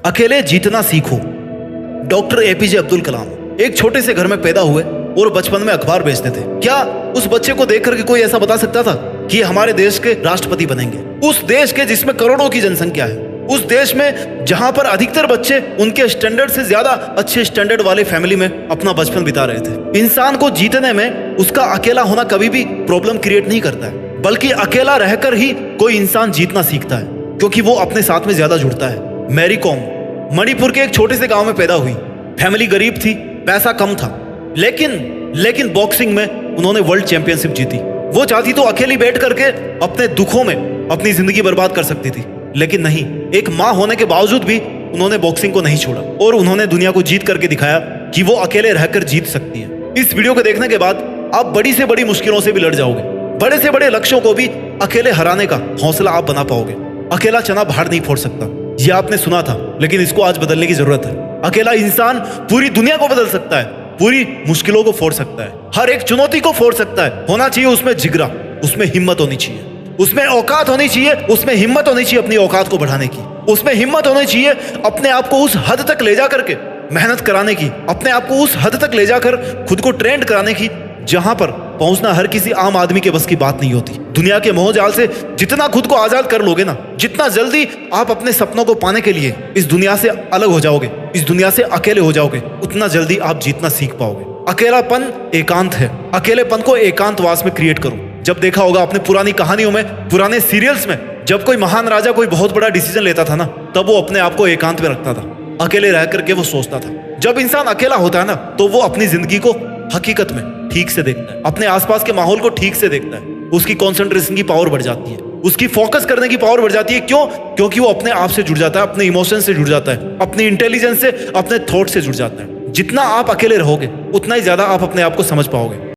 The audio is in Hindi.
अकेले जीतना सीखो। डॉक्टर एपीजे अब्दुल कलाम एक छोटे से घर में पैदा हुए और बचपन में अखबार बेचते थे। क्या उस बच्चे को देख करके कोई ऐसा बता सकता था कि हमारे देश के राष्ट्रपति बनेंगे? उस देश के जिसमें करोड़ों की जनसंख्या है, उस देश में जहां पर अधिकतर बच्चे उनके स्टैंडर्ड से ज्यादा अच्छे स्टैंडर्ड वाले फैमिली में अपना बचपन बिता रहे थे। इंसान को जीतने में उसका अकेला होना कभी भी प्रॉब्लम क्रिएट नहीं करता है, बल्कि अकेला रहकर ही कोई इंसान जीतना सीखता है, क्योंकि वो अपने साथ में ज्यादा जुड़ता है। मैरी कॉम मणिपुर के एक छोटे से गांव में पैदा हुई। फैमिली गरीब थी, पैसा कम था, लेकिन बॉक्सिंग में उन्होंने वर्ल्ड चैंपियनशिप जीती। वो चाहती तो अकेली बैठ करके अपने दुखों में अपनी जिंदगी बर्बाद कर सकती थी, लेकिन नहीं। एक माँ होने के बावजूद भी उन्होंने बॉक्सिंग को नहीं छोड़ा और उन्होंने दुनिया को जीत करके दिखाया कि वो अकेले रहकर जीत सकती है। इस वीडियो को देखने के बाद आप बड़ी से बड़ी मुश्किलों से भी लड़ जाओगे, बड़े से बड़े लक्ष्यों को भी अकेले हराने का हौसला आप बना पाओगे। अकेला चना बाहर नहीं फोड़ सकता, ये आपने सुना था, लेकिन इसको आज बदलने की जरूरत है। अकेला इंसान पूरी दुनिया को बदल सकता है, पूरी मुश्किलों को फोड़ सकता है, हर एक चुनौती को फोड़ सकता है। होना चाहिए उसमें जिगरा, उसमें हिम्मत होनी चाहिए, उसमें औकात होनी चाहिए, उसमें हिम्मत होनी चाहिए अपनी औकात को बढ़ाने की, उसमें हिम्मत होनी चाहिए अपने आप को उस हद तक ले जा करके मेहनत कराने की, अपने आप को उस हद तक ले जाकर खुद को ट्रेंड कराने की जहां पर पहुंचना हर किसी आम आदमी के बस की बात नहीं होती। दुनिया के मोहजाल से जितना खुद को आजाद कर लोगे ना, जितना जल्दी आप अपने सपनों को पाने के लिए इस दुनिया से अलग हो जाओगे, इस दुनिया से अकेले हो जाओगे, उतना जल्दी आप जीतना सीख पाओगे। अकेलापन एकांत है, अकेलेपन को एकांतवास में क्रिएट करो। जब देखा होगा आपने पुरानी कहानियों में, पुराने सीरियल्स में, जब कोई महान राजा कोई बहुत बड़ा डिसीजन लेता था ना, तब वो अपने आप को एकांत में रखता था, अकेले रह करके वो सोचता था। जब इंसान अकेला होता है ना, तो वो अपनी जिंदगी को हकीकत में ठीक से देखता है, अपने आसपास के माहौल को ठीक से देखता है। उसकी कंसंट्रेशन की पावर बढ़ जाती है, उसकी फोकस करने की पावर बढ़ जाती है। क्यों? क्योंकि वो अपने आप से जुड़ जाता है, अपने इमोशन से जुड़ जाता है, अपनी इंटेलिजेंस से, अपने थॉट से जुड़ जाता है। जितना आप अकेले रहोगे, उतना ही ज्यादा आप अपने आप को समझ पाओगे।